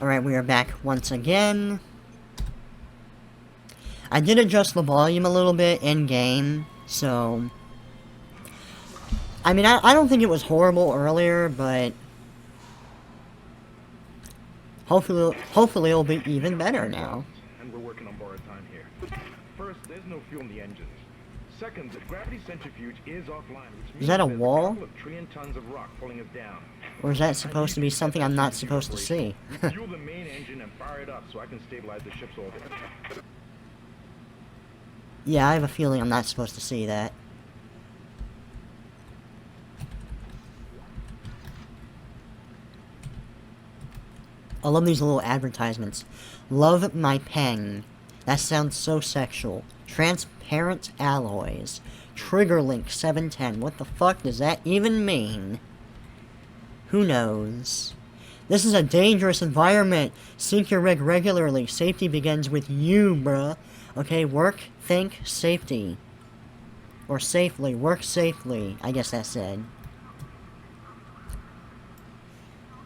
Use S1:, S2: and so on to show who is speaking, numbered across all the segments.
S1: Alright, we are back once again. I did adjust the volume a little bit in-game, so... I mean, I don't think it was horrible earlier, but... Hopefully it'll be even better now.
S2: And we're working on borrowed time here. First, there's no fuel in the engines. Second, the gravity centrifuge is offline, which means
S1: Is that a
S2: there's
S1: wall?
S2: couple of trillion tons of rock pulling us down.
S1: Or is that supposed to be something I'm not supposed to see?
S2: Fuel the main engine and fire it up so I can stabilize the ship's orbit.
S1: Yeah, I have a feeling I'm not supposed to see that. I love these little advertisements. Love my pen. That sounds so sexual. Transparent alloys. Trigger link 710. What the fuck does that even mean? Who knows? This is a dangerous environment. Sync your rig regularly. Safety begins with you, bruh. Okay, work, think, safety. Or safely. Work safely. I guess that said.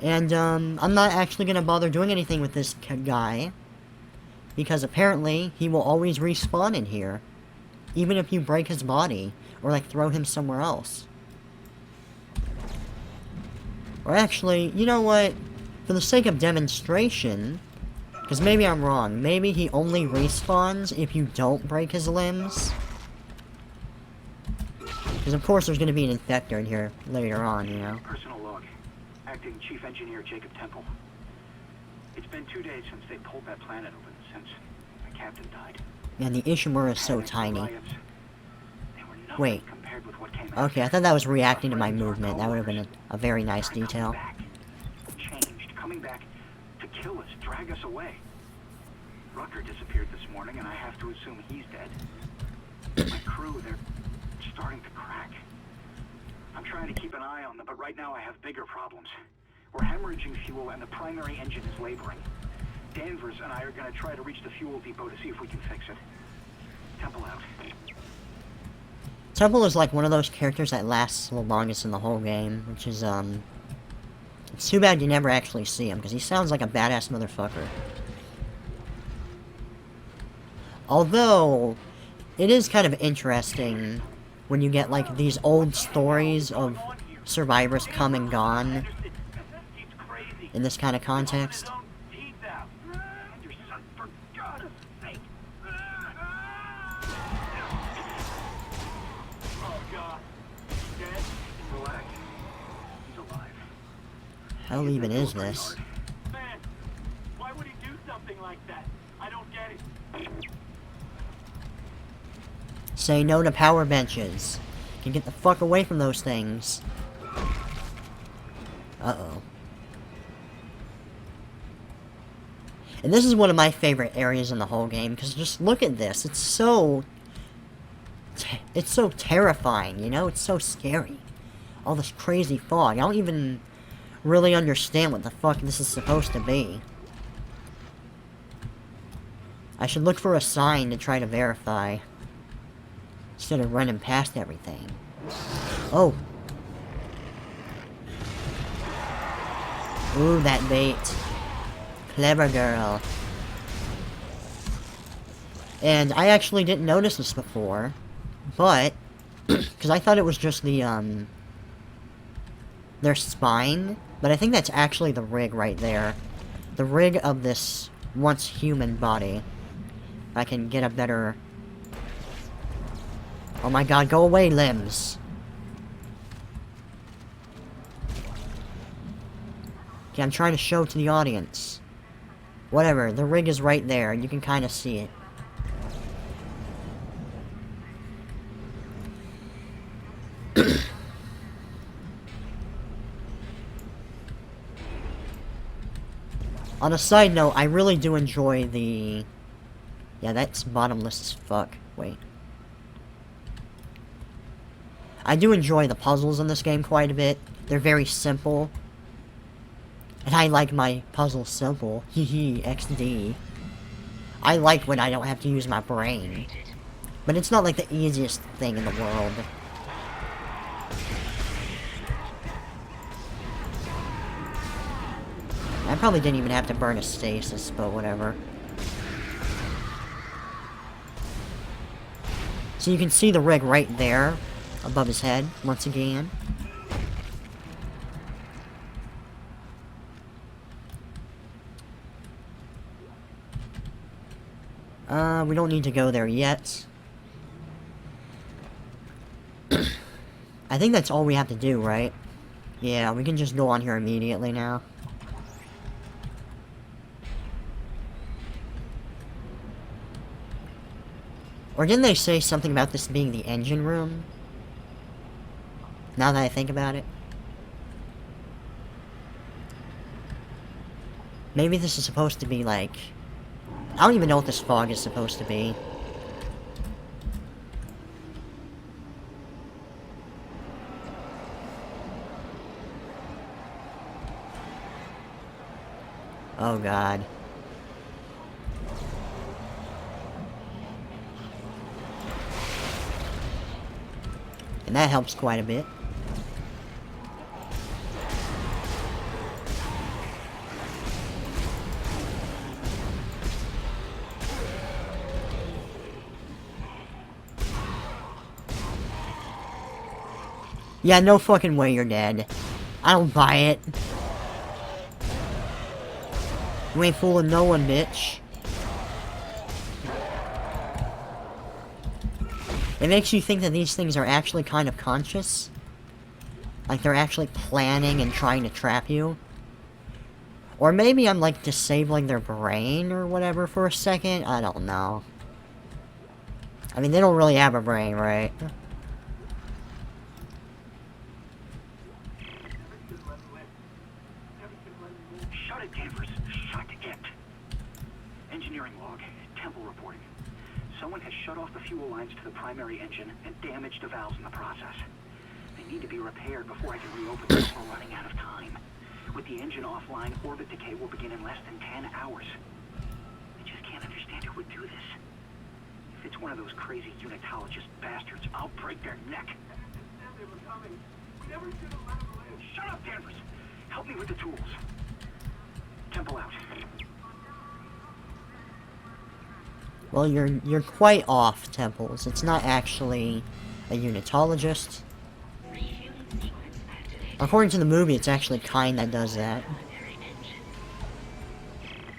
S1: And, I'm not actually gonna bother doing anything with this guy. Because apparently, he will always respawn in here. Even if you break his body. Or, like, throw him somewhere else. Or actually, you know what? For the sake of demonstration... Because maybe I'm wrong. Maybe he only respawns if you don't break his limbs. Because of course there's going to be an infector in here later on, you know.
S3: Personal log. Acting Chief Engineer Jacob Temple. It's been 2 days since they pulled that planet over the sense. The captain died.
S1: Man, the Ishimura is so tiny.
S3: They were nothing
S1: Wait.
S3: compared with what came
S1: Okay, I thought that was reacting to my movement. That would have been a very nice detail.
S3: Changed, coming back to kill us, drag us away. Rucker disappeared this morning, and I have to assume he's dead. My crew, they're starting to crack. I'm trying to keep an eye on them, but right now I have bigger problems. We're hemorrhaging fuel, and the primary engine is laboring. Danvers and I are going to try to reach the fuel depot to see if we can fix it. Temple out.
S1: Temple is like one of those characters that lasts the longest in the whole game, which is, it's too bad you never actually see him, because he sounds like a badass motherfucker. Although, it is kind of interesting when you get, like, these old stories of survivors come and gone in this kind of context. How even is this?
S3: Man, why would he do something like that? I don't get it.
S1: Say no to power benches. Can get the fuck away from those things. Uh-oh. And this is one of my favorite areas in the whole game, because just look at this. It's so terrifying, you know? It's so scary. All this crazy fog. I don't even really understand what the fuck this is supposed to be. I should look for a sign to try to verify. Instead of running past everything. Oh. Ooh, that bait. Clever girl. And I actually didn't notice this before. But, because I thought it was just the, their spine. But I think that's actually the rig right there. The rig of this once human body. If I can get a better... Oh my god, go away, limbs. Okay, I'm trying to show to the audience. Whatever, the rig is right there, and you can kind of see it. On a side note, I really do enjoy the... Yeah, that's bottomless as fuck. Wait. I do enjoy the puzzles in this game quite a bit. They're very simple. And I like my puzzles simple. Hehe, XD. I like when I don't have to use my brain. But it's not like the easiest thing in the world. I probably didn't even have to burn a stasis, but whatever. So you can see the rig right there, above his head, once again. We don't need to go there yet. I think that's all we have to do, right? Yeah, we can just go on here immediately now. Or didn't they say something about this being the engine room? Now that I think about it. Maybe this is supposed to be like... I don't even know what this fog is supposed to be. Oh god. And that helps quite a bit. Yeah, no fucking way you're dead. I don't buy it. You ain't fooling no one, bitch. It makes you think that these things are actually kind of conscious. Like they're actually planning and trying to trap you. Or maybe I'm like disabling their brain or whatever for a second. I don't know. I mean, they don't really have a brain, right?
S3: Shut it, Danvers. Shut it. Engineering log. Temple reporting. Someone has shut off the fuel lines to the primary engine and damaged the valves in the process. They need to be repaired before I can reopen them. We're running out of time. With the engine offline, orbit decay will begin in less than 10 hours. I just can't understand who would do this. If it's one of those crazy unitologist bastards, I'll break their neck. They were coming. We never should have let them live. Shut up, Danvers. Help me with the tools. Temple out.
S1: Well, you're quite off, Temples. It's not actually a unitologist. According to the movie, it's actually Kyne that does that.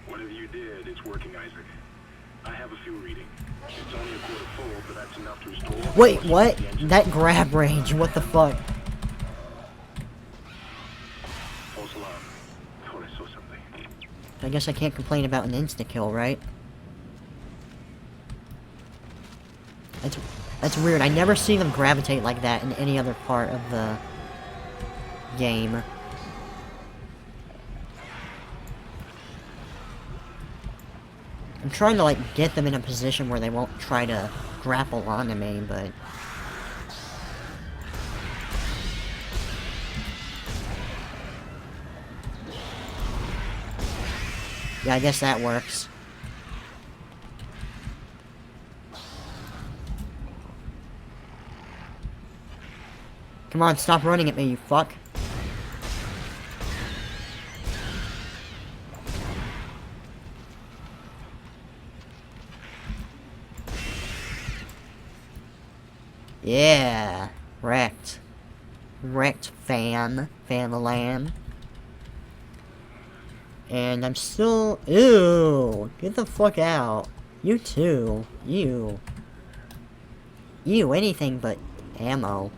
S2: Whatever you did, it's working, Isaac. I have a fuel reading. It's only a quarter full, but that's enough to restore...
S1: Wait, what? That grab range, what the fuck?
S2: False alarm. Thought I saw something.
S1: I guess I can't complain about an insta-kill, right? That's weird. I never see them gravitate like that in any other part of the game. I'm trying to, like, get them in a position where they won't try to grapple onto me, but... yeah, I guess that works. Come on, stop running at me, you fuck. Yeah, wrecked. Wrecked fan the lamb. And I'm still, ew, get the fuck out. You too, you. You, anything but ammo.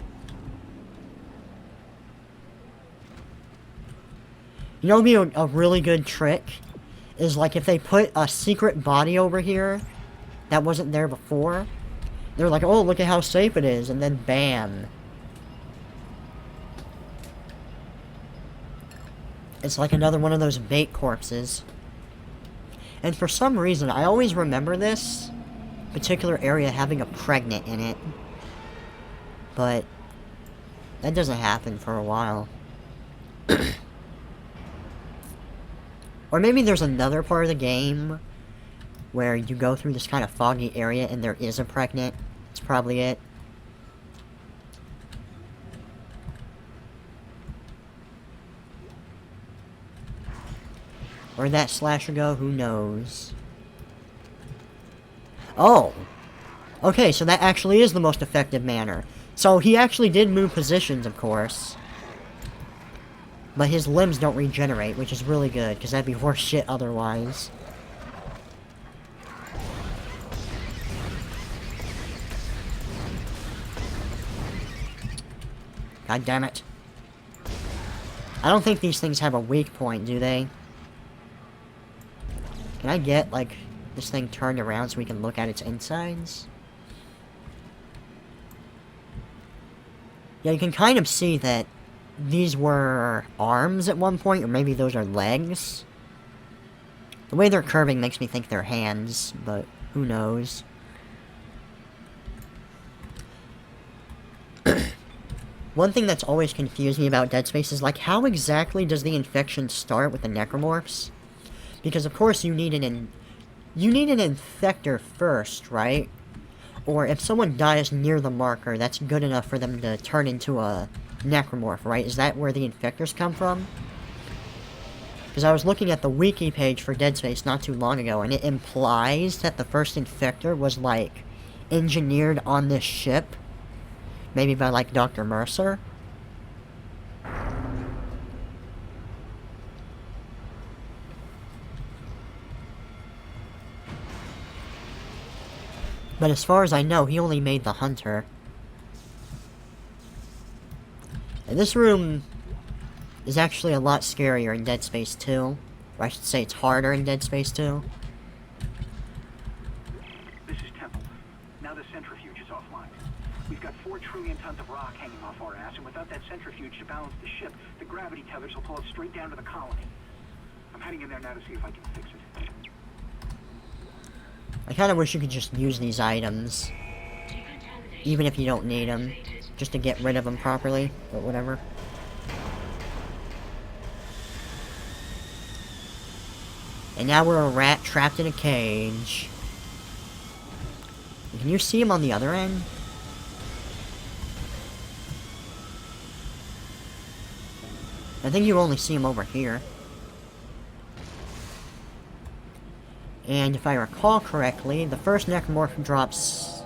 S1: You know what would be a really good trick? Is like if they put a secret body over here that wasn't there before. They're like, oh, look at how safe it is, and then bam. It's like another one of those bait corpses. And for some reason, I always remember this particular area having a pregnant in it. But that doesn't happen for a while. Or maybe there's another part of the game where you go through this kind of foggy area and there is a pregnant. It's probably it. Where'd that slasher go? Who knows? Oh! Okay, so that actually is the most effective manner. So he actually did move positions, of course. But his limbs don't regenerate, which is really good, because that'd be horse shit otherwise. God damn it. I don't think these things have a weak point, do they? Can I get, like, this thing turned around so we can look at its insides? Yeah, you can kind of see that these were arms at one point, or maybe those are legs. The way they're curving makes me think they're hands, but who knows? One thing that's always confused me about Dead Space is, like, how exactly does the infection start with the necromorphs? Because, of course, you need an infector first, right? Or if someone dies near the marker, that's good enough for them to turn into a necromorph, right? Is that where the infectors come from? Because I was looking at the wiki page for Dead Space not too long ago, and it implies that the first infector was, like, engineered on this ship. Maybe by, like, Dr. Mercer? But as far as I know, he only made the Hunter. And this room is actually a lot scarier in Dead Space 2. Or I should say it's harder in Dead Space 2.
S3: This is Temple. Now the centrifuge is offline. We've got 4 trillion tons of rock hanging off our ass, and without that centrifuge to balance the ship, the gravity tethers will pull us straight down to the colony. I'm heading in there now to see if I can fix it.
S1: I kinda wish you could just use these items. Even if you don't need them. Just to get rid of them properly, but whatever. And now we're a rat trapped in a cage. Can you see him on the other end? I think you only see him over here. And if I recall correctly, the first necromorph drops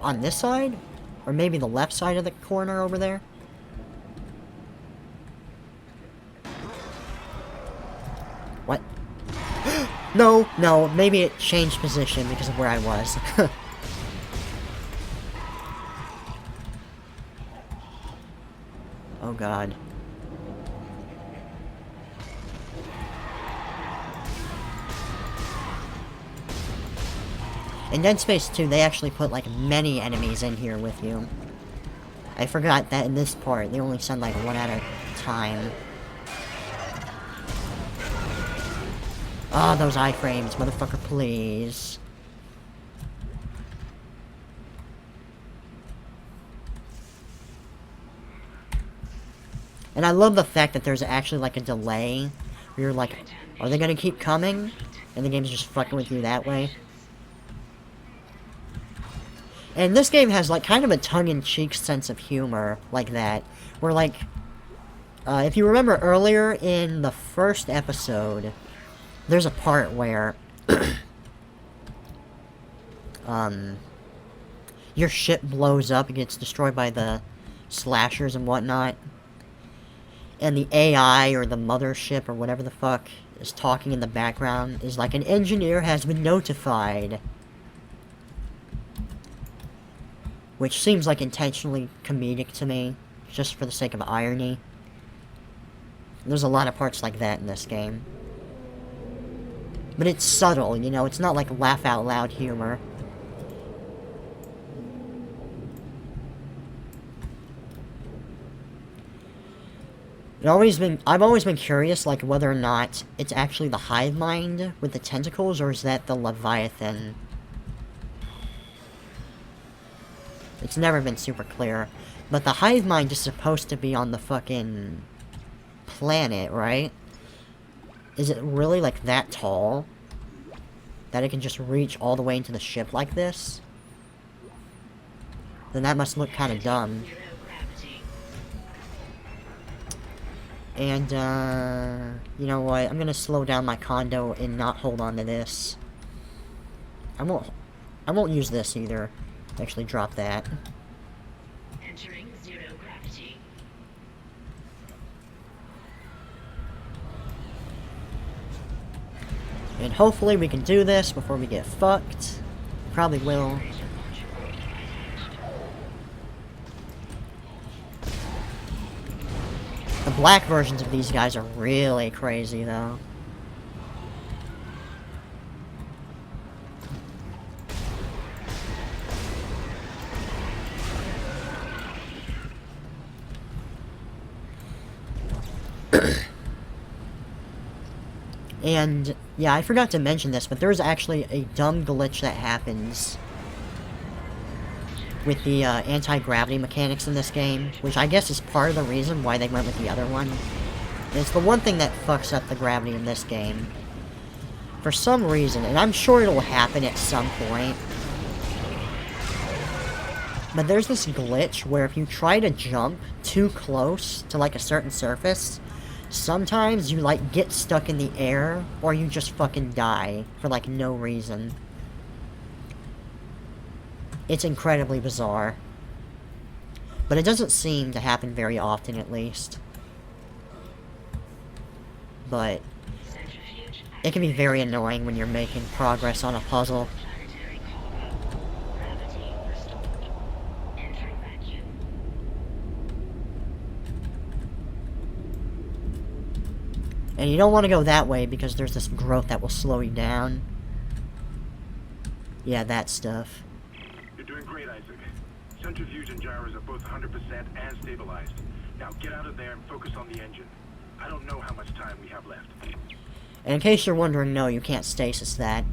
S1: on this side? Or maybe the left side of the corner over there? What? No, maybe it changed position because of where I was. Oh god. In Dead Space 2, they actually put, like, many enemies in here with you. I forgot that in this part, they only send, like, one at a time. Ah, those iframes, motherfucker, please. And I love the fact that there's actually, like, a delay. Where you're like, are they gonna keep coming? And the game's just fucking with you that way. And this game has, like, kind of a tongue-in-cheek sense of humor like that. Where, like, if you remember earlier in the first episode, there's a part where, your ship blows up and gets destroyed by the slashers and whatnot. And the AI, or the mothership, or whatever the fuck, is talking in the background, is like, an engineer has been notified. Which seems like intentionally comedic to me, just for the sake of irony. There's a lot of parts like that in this game. But it's subtle, you know, it's not like laugh-out-loud humor. I've always been curious, like, whether or not it's actually the hive mind with the tentacles, or is that the Leviathan? It's never been super clear. But the hive mind is supposed to be on the fucking planet, right? Is it really, like, that tall? That it can just reach all the way into the ship like this? Then that must look kind of dumb. And, you know what? I'm gonna slow down my condo and not hold on to this. I won't use this either. Actually, drop that.
S4: Entering zero gravity.
S1: And hopefully we can do this before we get fucked. Probably will. The black versions of these guys are really crazy, though. And, yeah, I forgot to mention this, but there's actually a dumb glitch that happens with the anti-gravity mechanics in this game, which I guess is part of the reason why they went with the other one. And it's the one thing that fucks up the gravity in this game. For some reason, and I'm sure it'll happen at some point, but there's this glitch where if you try to jump too close to, like, a certain surface, sometimes you, like, get stuck in the air, or you just fucking die for, like, no reason. It's incredibly bizarre. But it doesn't seem to happen very often, at least. But it can be very annoying when you're making progress on a puzzle. And you don't want to go that way because there's this growth that will slow you down. Yeah, that stuff.
S3: You're doing great, Isaac. Centrifuge and gyros are both 100% and stabilized. Now get out of there and focus on the engine. I don't know how much time we have left.
S1: And in case you're wondering, no, you can't stasis that.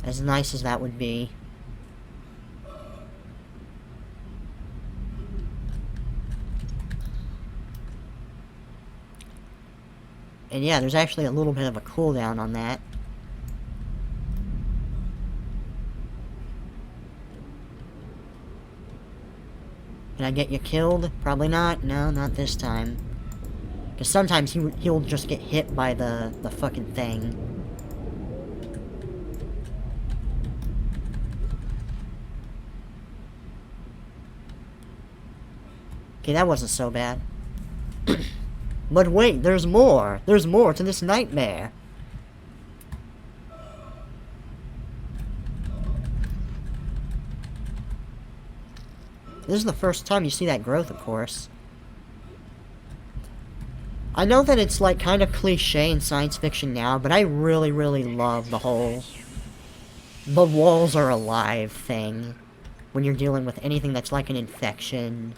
S1: As nice as that would be. And yeah, there's actually a little bit of a cooldown on that. Can I get you killed? Probably not. No, not this time. Because sometimes he'll just get hit by the fucking thing. Okay, that wasn't so bad. But wait, there's more! There's more to this nightmare! This is the first time you see that growth, of course. I know that it's, like, kind of cliche in science fiction now, but I really, really love the whole "the walls are alive" thing. When you're dealing with anything that's like an infection.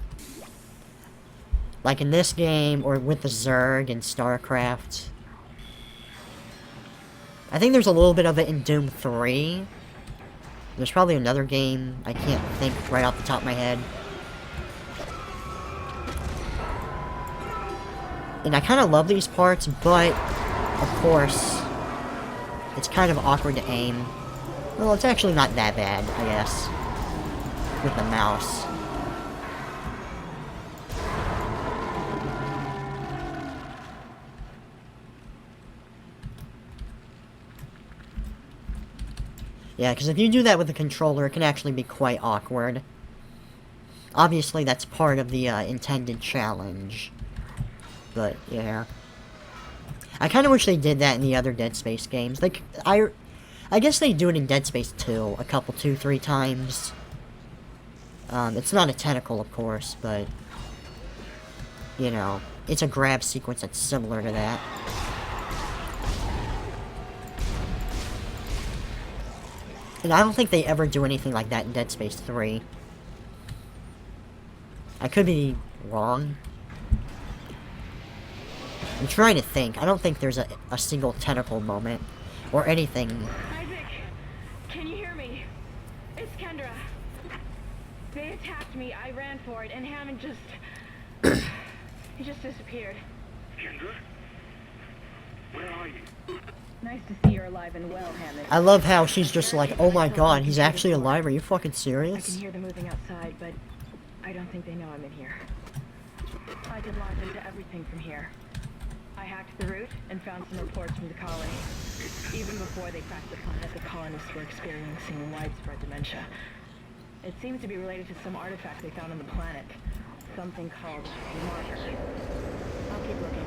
S1: Like in this game, or with the Zerg in StarCraft. I think there's a little bit of it in Doom 3. There's probably another game I can't think right off the top of my head. And I kind of love these parts, but, of course, it's kind of awkward to aim. Well, it's actually not that bad, I guess, with the mouse. Yeah, because if you do that with the controller, it can actually be quite awkward. Obviously, that's part of the intended challenge. But, yeah. I kind of wish they did that in the other Dead Space games. Like, I guess they do it in Dead Space 2 a couple, 2-3 times. It's not a tentacle, of course, but, you know, it's a grab sequence that's similar to that. And I don't think they ever do anything like that in Dead Space 3. I could be wrong. I'm trying to think. I don't think there's a single tentacle moment. Or anything.
S4: Isaac, can you hear me? It's Kendra. They attacked me, I ran for it, and Hammond just... he just disappeared.
S3: Kendra? Where are you?
S4: Nice to see you're alive and well, Hammond.
S1: I love how she's just like, oh my god, he's actually alive, are you fucking
S4: I
S1: serious?
S4: can hear them moving outside, but I don't think they know I'm in here. I can launch into everything from here. I hacked the route and found some reports from the colony. Even before they cracked the planet, the colonists were experiencing widespread dementia. It seems to be related to some artifact they found on the planet. Something called marker. I'll keep looking.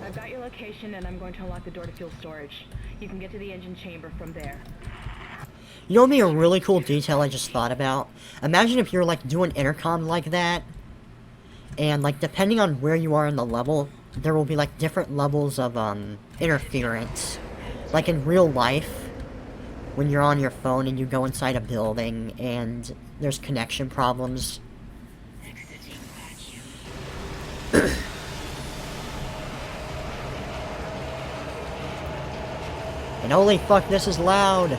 S4: I've got your location and I'm going to unlock the door to fuel storage. You can get to the engine chamber from there.
S1: You know what would be a really cool detail I just thought about? Imagine if you're like doing intercom like that, and like depending on where you are in the level, there will be like different levels of interference. Like in real life, when you're on your phone and you go inside a building and there's connection problems. And holy fuck, this is loud!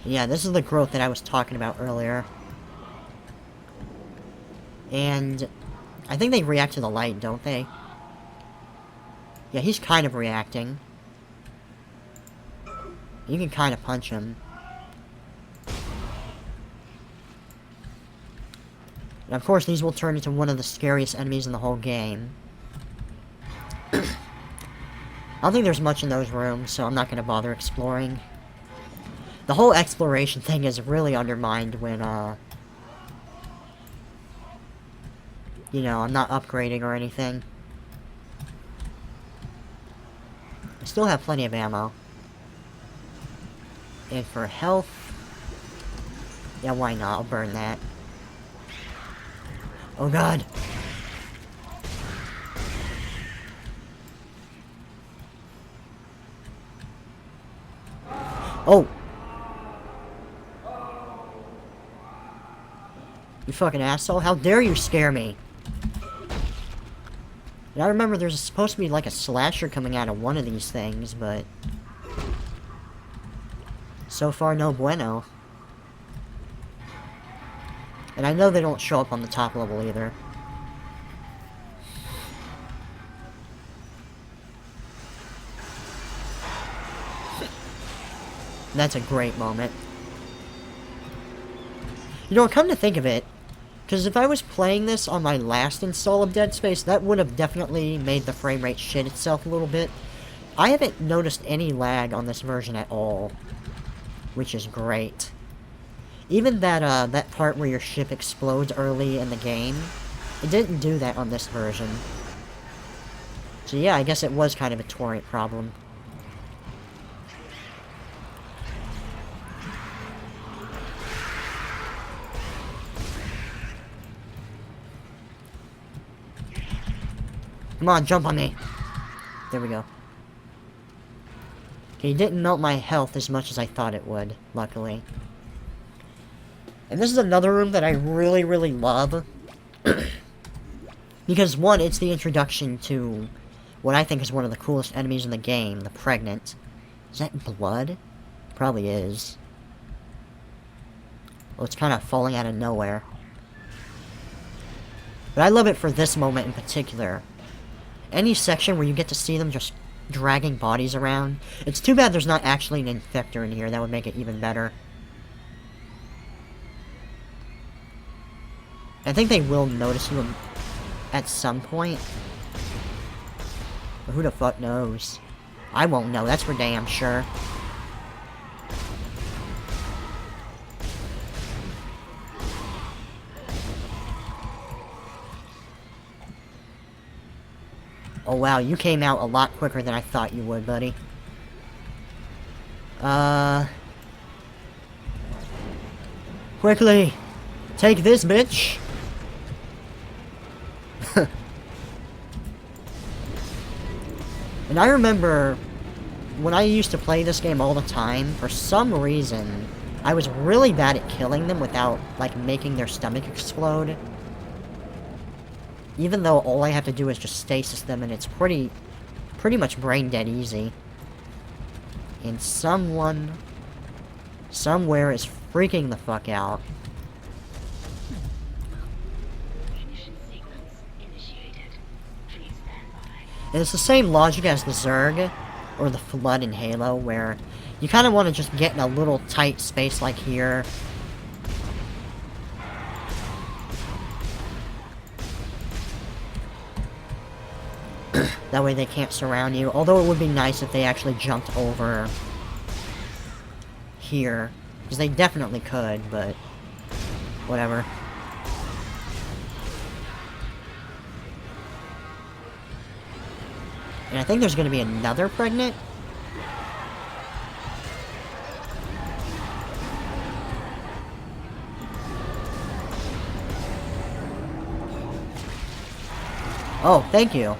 S1: Yeah, this is the growth that I was talking about earlier. And I think they react to the light, don't they? Yeah, he's kind of reacting. You can kind of punch him. And of course, these will turn into one of the scariest enemies in the whole game. I don't think there's much in those rooms, so I'm not going to bother exploring. The whole exploration thing is really undermined when, you know, I'm not upgrading or anything. I still have plenty of ammo. And for health... yeah, why not? I'll burn that. Oh god! Oh! You fucking asshole, how dare you scare me? And I remember there's supposed to be like a slasher coming out of one of these things, but... so far, no bueno. And I know they don't show up on the top level either. That's a great moment. You know, come to think of it, because if I was playing this on my last install of Dead Space, that would have definitely made the frame rate shit itself a little bit. I haven't noticed any lag on this version at all, which is great. Even that, that part where your ship explodes early in the game, it didn't do that on this version. So yeah, I guess it was kind of a torrent problem. Come on, jump on me. There we go. Okay, it didn't melt my health as much as I thought it would, luckily. And this is another room that I really, really love. Because, one, it's the introduction to what I think is one of the coolest enemies in the game, the Pregnant. Is that blood? Probably is. Oh, it's kind of falling out of nowhere. But I love it for this moment in particular. Any section where you get to see them just dragging bodies around. It's too bad there's not actually an infector in here. That would make it even better. I think they will notice you at some point. But who the fuck knows? I won't know, that's for damn sure. Oh wow, you came out a lot quicker than I thought you would, buddy. Quickly! Take this, bitch! And I remember when I used to play this game all the time, for some reason, I was really bad at killing them without, like, making their stomach explode. Even though all I have to do is just stasis them, and it's pretty much brain dead easy. And someone, somewhere is freaking the fuck out. It's the same logic as the Zerg, or the Flood in Halo, where you kind of want to just get in a little tight space like here. That way they can't surround you, although it would be nice if they actually jumped over here, because they definitely could, but whatever. And I think there's going to be another pregnant. Oh, thank you.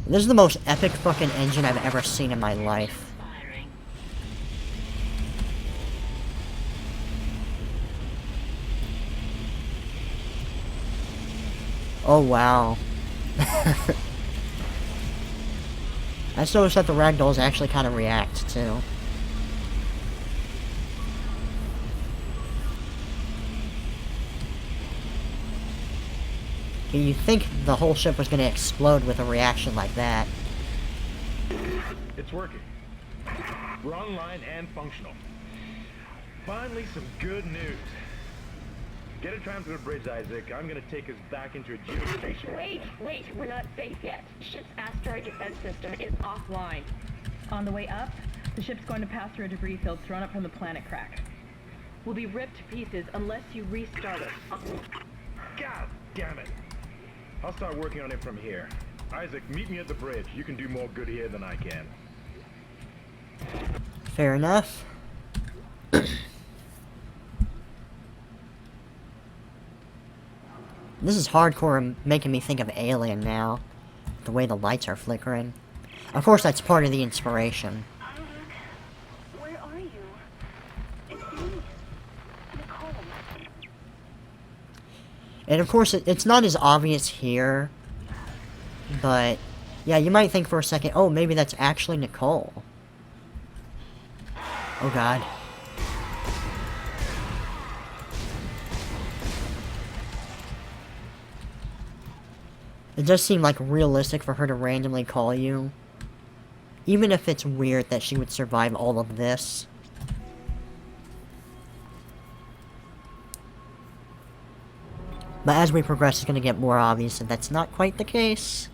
S1: This is the most epic fucking engine I've ever seen in my life. Oh wow. I just noticed that the ragdolls actually kind of react too. You'd think the whole ship was going to explode with a reaction like that.
S2: It's working. We're online and functional. Finally, some good news. Get a tram to the bridge, Isaac. I'm gonna take us back into a geostation.
S4: Wait, we're not safe yet. Ship's asteroid defense system is offline. On the way up, the ship's going to pass through a debris field thrown up from the planet crack. We'll be ripped to pieces unless you restart it.
S2: God damn it. I'll start working on it from here. Isaac, meet me at the bridge. You can do more good here than I can.
S1: Fair enough. This is hardcore making me think of Alien now. The way the lights are flickering. Of course, that's part of the inspiration.
S5: Isaac, where are you? It's me, Nicole.
S1: And of course, it's not as obvious here. But, yeah, you might think for a second, oh, maybe that's actually Nicole. Oh god. It does seem like realistic for her to randomly call you. Even if it's weird that she would survive all of this. But as we progress, it's going to get more obvious that that's not quite the case.